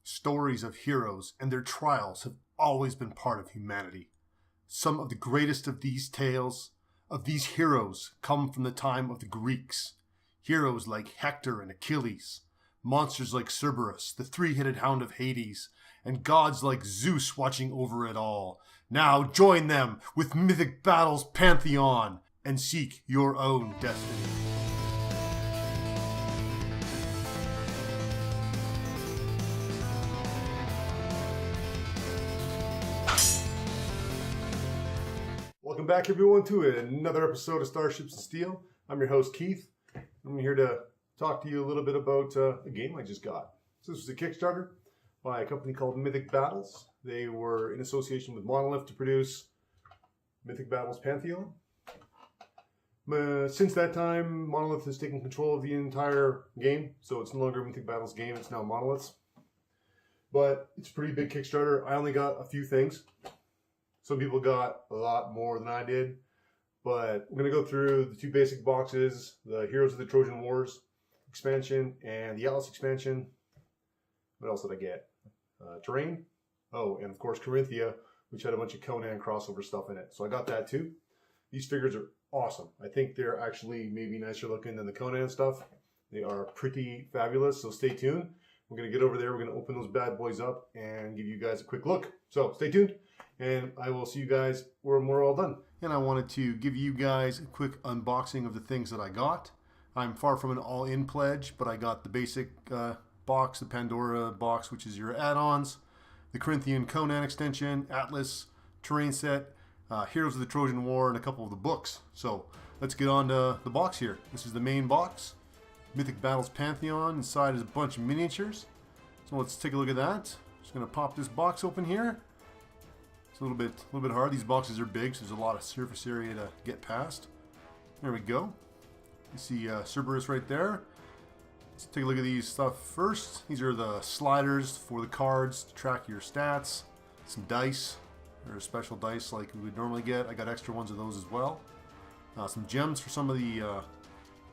Stories of heroes and their trials have always been part of humanity. Some of the greatest of these tales, of these heroes, come from the time of the Greeks. Heroes like Hector and Achilles, monsters like Cerberus, the three-headed hound of Hades, and gods like Zeus watching over it all. Now join them with Mythic Battles Pantheon and seek your own destiny. Welcome back, everyone, to another episode of Starships and Steel. I'm your host, Keith. I'm here to talk to you a little bit about a game I just got. So this was a Kickstarter by a company called Mythic Battles. They were in association with Monolith to produce Mythic Battles Pantheon. Since that time, Monolith has taken control of the entire game, so it's no longer a Mythic Battles game, it's now Monolith's. But it's a pretty big Kickstarter. I only got a few things. Some people got a lot more than I did, but we're going to go through the two basic boxes, the Heroes of the Trojan Wars expansion and the Atlas expansion. What else did I get? Terrain. Oh, and of course Carinthia, which had a bunch of Conan crossover stuff in it. So I got that too. These figures are awesome. I think they're actually maybe nicer looking than the Conan stuff. They are pretty fabulous, so stay tuned. We're going to get over there, we're going to open those bad boys up and give you guys a quick look. So stay tuned. And I will see you guys when we're all done. And I wanted to give you guys a quick unboxing of the things that I got. I'm far from an all-in pledge, but I got the basic box, the Pandora box, which is your add-ons, the Corinthian Conan extension, Atlas, terrain set, Heroes of the Trojan War, and a couple of the books. So let's get on to the box here. This is the main box, Mythic Battles Pantheon. Inside is a bunch of miniatures. So let's take a look at that. Just going to pop this box open here. It's a little bit hard. These boxes are big, so there's a lot of surface area to get past. There we go. You see Cerberus right there. Let's take a look at these stuff first. These are the sliders for the cards to track your stats. Some dice. There are special dice like we would normally get. I got extra ones of those as well. Some gems for some of the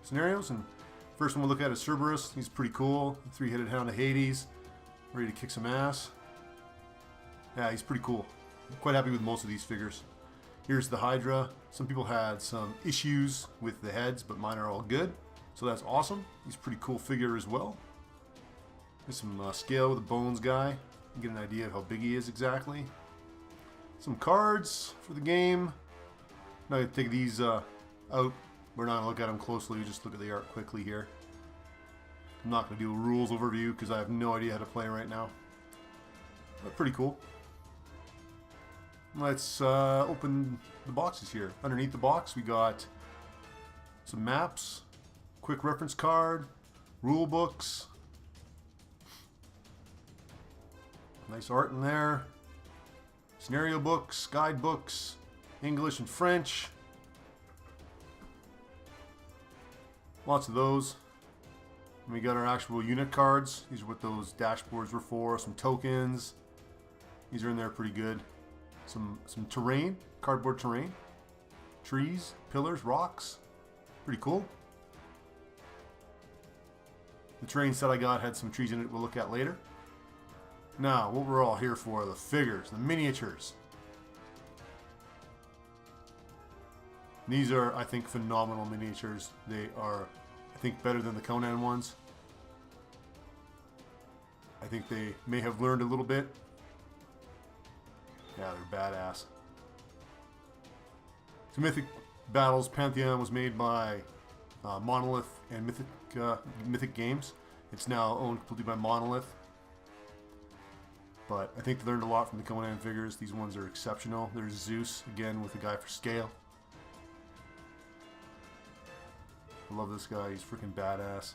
scenarios. And first one we'll look at is Cerberus. He's pretty cool. The three-headed hound of Hades. Ready to kick some ass. Yeah, he's pretty cool. I'm quite happy with most of these figures. Here's the Hydra. Some people had some issues with the heads, but mine are all good. So that's awesome. He's a pretty cool figure as well. There's some scale with the bones guy. You get an idea of how big he is exactly. Some cards for the game. Now I'm going to take these out. We're not going to look at them closely. We just look at the art quickly here. I'm not going to do a rules overview because I have no idea how to play right now. But pretty cool. Let's open the boxes here. Underneath the box we got some maps, quick reference card, rule books, nice art in there, scenario books, guide books, English and French, lots of those. And we got our actual unit cards. These are what those dashboards were for. Some tokens. These are in there pretty good. Some terrain, cardboard terrain, trees, pillars, rocks, pretty cool. The terrain set I got had some trees in it we'll look at later. Now, what we're all here for, the figures, the miniatures. These are, I think, phenomenal miniatures. They are, I think, better than the Conan ones. I think they may have learned a little bit. Yeah, they're badass. So Mythic Battles Pantheon was made by Monolith and Mythic Games. It's now owned completely by Monolith. But I think they learned a lot from the Conan figures. These ones are exceptional. There's Zeus, again, with the guy for scale. I love this guy. He's freaking badass.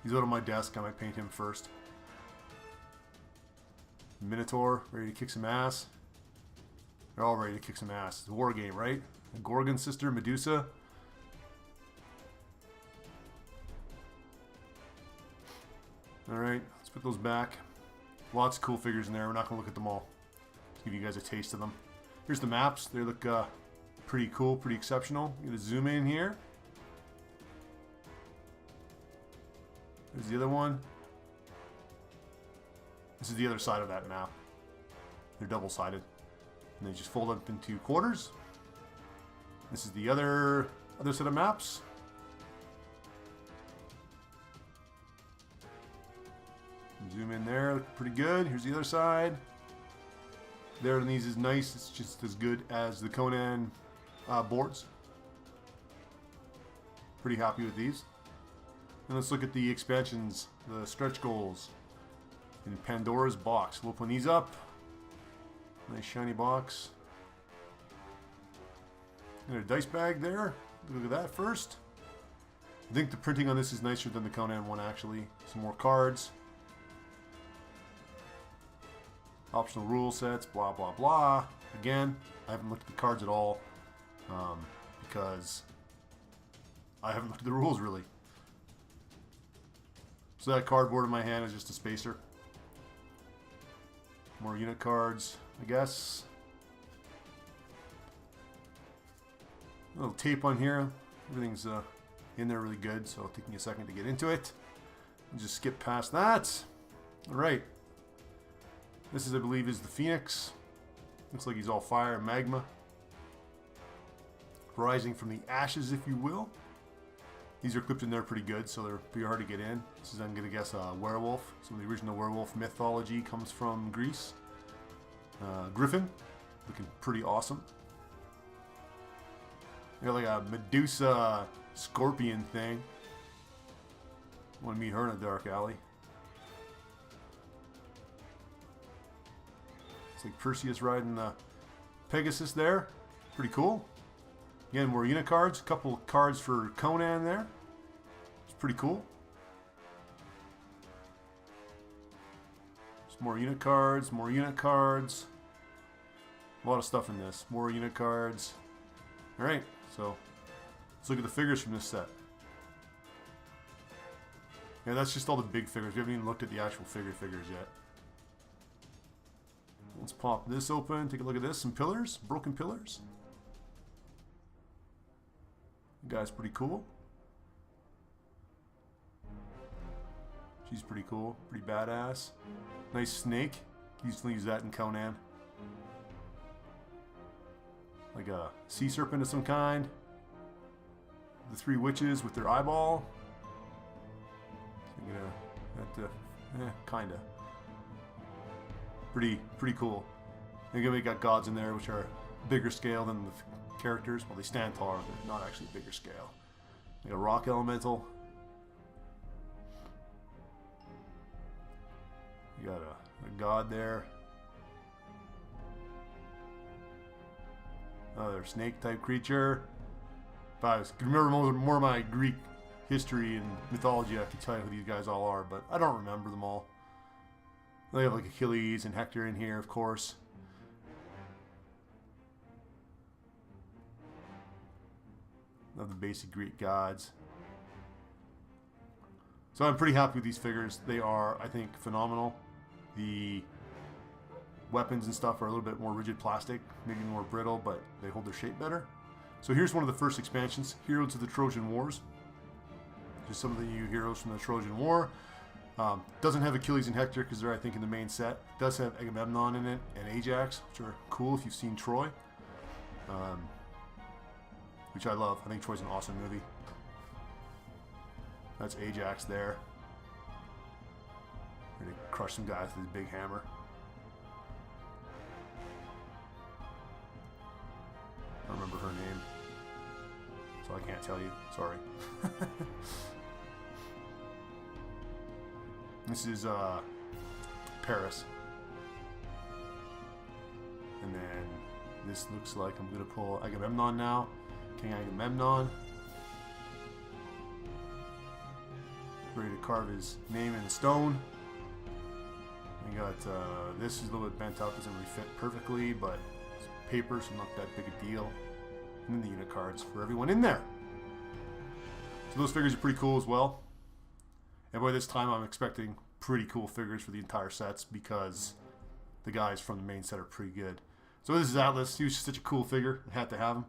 He's out on my desk. I might paint him first. Minotaur, ready to kick some ass. They're all ready to kick some ass. It's a war game, right? The Gorgon sister, Medusa. Alright, let's put those back. Lots of cool figures in there. We're not going to look at them all. Let's give you guys a taste of them. Here's the maps. They look pretty cool, pretty exceptional. I'm going to zoom in here. There's the other one. This is the other side of that map. They're double-sided. And they just fold up into quarters. This is the other set of maps. Zoom in there, look pretty good. Here's the other side. There and these is nice. It's just as good as the Conan boards. Pretty happy with these. And let's look at the expansions, the stretch goals in Pandora's box. We'll open these up. Nice shiny box. And a dice bag there. Look at that first. I think the printing on this is nicer than the Conan one actually. Some more cards. Optional rule sets, blah blah blah. Again, I haven't looked at the cards at all because I haven't looked at the rules really. So that cardboard in my hand is just a spacer. More unit cards, I guess. A little tape on here. Everything's in there really good, so taking a second to get into it. I'll just skip past that. Alright. This is, I believe, is the Phoenix. Looks like he's all fire and magma. Rising from the ashes, if you will. These are clipped in there pretty good, so they're pretty hard to get in. This is, I'm going to guess, a werewolf. Some of the original werewolf mythology comes from Greece. Griffin. Looking pretty awesome. You got like a Medusa scorpion thing. Want to meet her in a dark alley. It's like Perseus riding the Pegasus there. Pretty cool. Again, more unit cards. A couple cards for Conan there. It's pretty cool. Just more unit cards, more unit cards. A lot of stuff in this. More unit cards. Alright, so let's look at the figures from this set. Yeah, that's just all the big figures. We haven't even looked at the actual figures yet. Let's pop this open, take a look at this. Some pillars, broken pillars. The guy's pretty cool. She's pretty cool, pretty badass. Nice snake. Used to use that in Conan. Like a sea serpent of some kind. The three witches with their eyeball. Kinda. Pretty cool. Again, we got gods in there, which are bigger scale than the characters. Well, they stand taller, but not actually bigger scale. Like a rock elemental. You got a god there. Another snake type creature. If I could remember more of my Greek history and mythology, I could tell you who these guys all are, but I don't remember them all. They have like Achilles and Hector in here, of course. Love the basic Greek gods. So I'm pretty happy with these figures. They are, I think, phenomenal. The weapons and stuff are a little bit more rigid plastic, maybe more brittle, but they hold their shape better. So here's one of the first expansions, Heroes of the Trojan Wars. Just some of the new heroes from the Trojan War. Doesn't have Achilles and Hector because they're, I think, in the main set. Does have Agamemnon in it and Ajax, which are cool if you've seen Troy. Which I love. I think Troy's an awesome movie. That's Ajax there. Ready to crush some guys with his big hammer. I don't remember her name, so I can't tell you. Sorry. This is Paris. And then this looks like I'm going to pull Agamemnon now. King Agamemnon. Ready to carve his name in stone. We got this is a little bit bent out, doesn't really fit perfectly, but it's paper, so not that big a deal. And then the unit cards for everyone in there. So those figures are pretty cool as well. And by this time I'm expecting pretty cool figures for the entire sets because the guys from the main set are pretty good. So this is Atlas. He was just such a cool figure. I had to have him.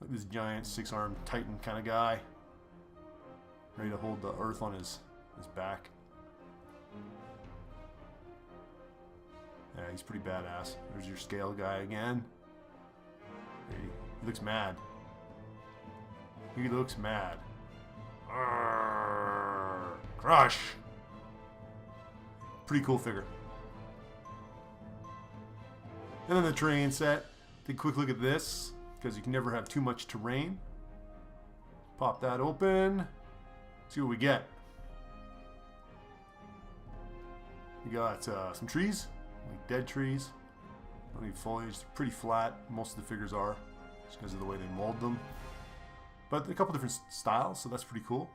Like this giant 6-armed titan kind of guy. Ready to hold the earth on his his back. Yeah, he's pretty badass. There's your scale guy again. He looks mad. He looks mad. Arrgh, crush! Pretty cool figure. And then the terrain set. Take a quick look at this, because you can never have too much terrain. Pop that open. See what we get. We got some trees, like dead trees. Don't need foliage. They're pretty flat. Most of the figures are, just because of the way they mold them. But a couple different styles, so that's pretty cool.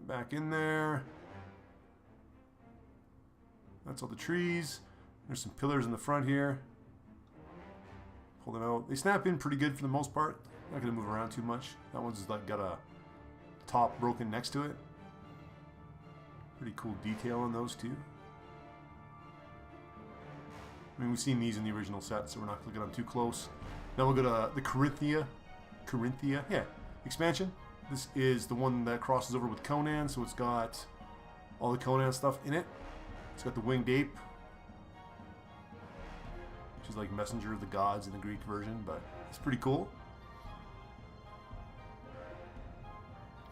Back in there. That's all the trees. There's some pillars in the front here. Pull them out. They snap in pretty good for the most part. Not going to move around too much. That one's like got a top broken next to it. Pretty cool detail on those two. I mean, we've seen these in the original set, so we're not going to get them too close. Now we'll go to the Carinthia, yeah, expansion. This is the one that crosses over with Conan, so it's got all the Conan stuff in it. It's got the winged ape, which is like messenger of the gods in the Greek version, but it's pretty cool.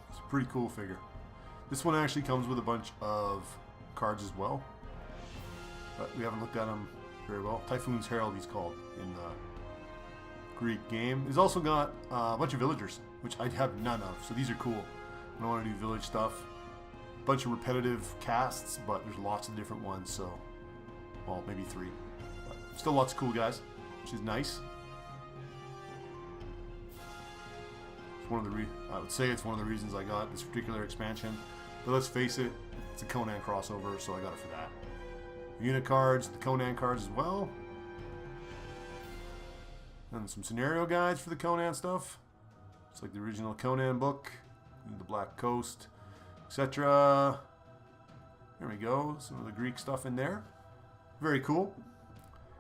It's a pretty cool figure. This one actually comes with a bunch of cards as well, but we haven't looked at them very well. Typhoon's Herald, he's called in the Greek game. He's also got a bunch of villagers, which I have none of, so these are cool. I don't want to do village stuff. A bunch of repetitive casts, but there's lots of different ones, so, well, maybe 3. But still lots of cool guys, which is nice. It's one of the I would say it's one of the reasons I got this particular expansion. But let's face it, it's a Conan crossover, so I got it for that. Unit cards, the Conan cards as well. And some scenario guides for the Conan stuff. It's like the original Conan book, the Black Coast, etc. There we go, some of the Greek stuff in there. Very cool.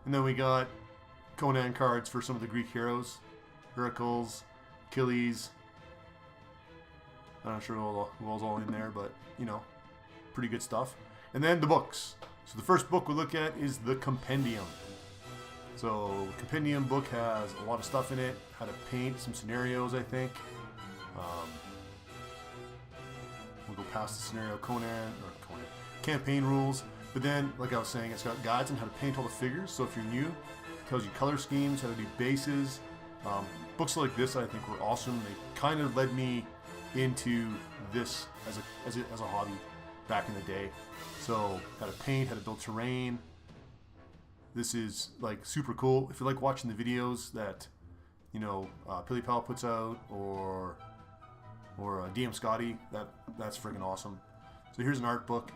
And then we got Conan cards for some of the Greek heroes. Heracles, Achilles. I'm not sure who all's all in there, but, you know, pretty good stuff. And then the books. So the first book we look at is the Compendium. So the Compendium book has a lot of stuff in it. How to paint, some scenarios, I think. We'll go past the scenario Conan campaign rules. But then, like I was saying, it's got guides on how to paint all the figures. So if you're new, it tells you color schemes, how to do bases. Books like this, I think, were awesome. They kind of led me into this as a hobby back in the day. So how to paint, how to build terrain. This is like super cool. If you like watching the videos that, you know, Pilly Pal puts out or DM Scotty, that's freaking awesome. So here's an art book.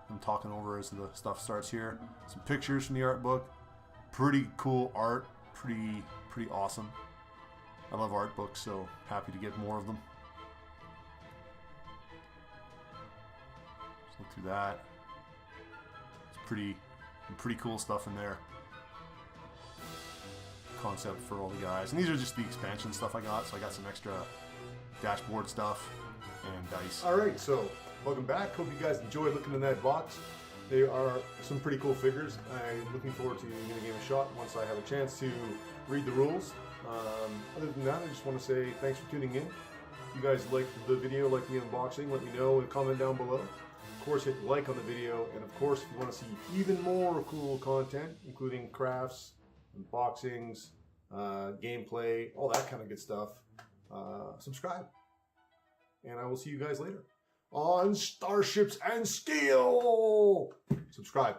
I'm talking over as the stuff starts here. Some pictures from the art book. Pretty cool art. Pretty awesome. I love art books, so happy to get more of them. Just look through that. It's pretty cool stuff in there. Concept for all the guys. And these are just the expansion stuff I got, so I got some extra dashboard stuff and dice. Alright, so welcome back. Hope you guys enjoyed looking in that box. They are some pretty cool figures. I'm looking forward to giving the game a shot once I have a chance to read the rules. Other than that, I just want to say thanks for tuning in. If you guys liked the video, like the unboxing, let me know in a comment down below. Of course, hit like on the video, and of course, if you want to see even more cool content, including crafts, unboxings, gameplay, all that kind of good stuff, subscribe. And I will see you guys later on Starships and Steel. Subscribe.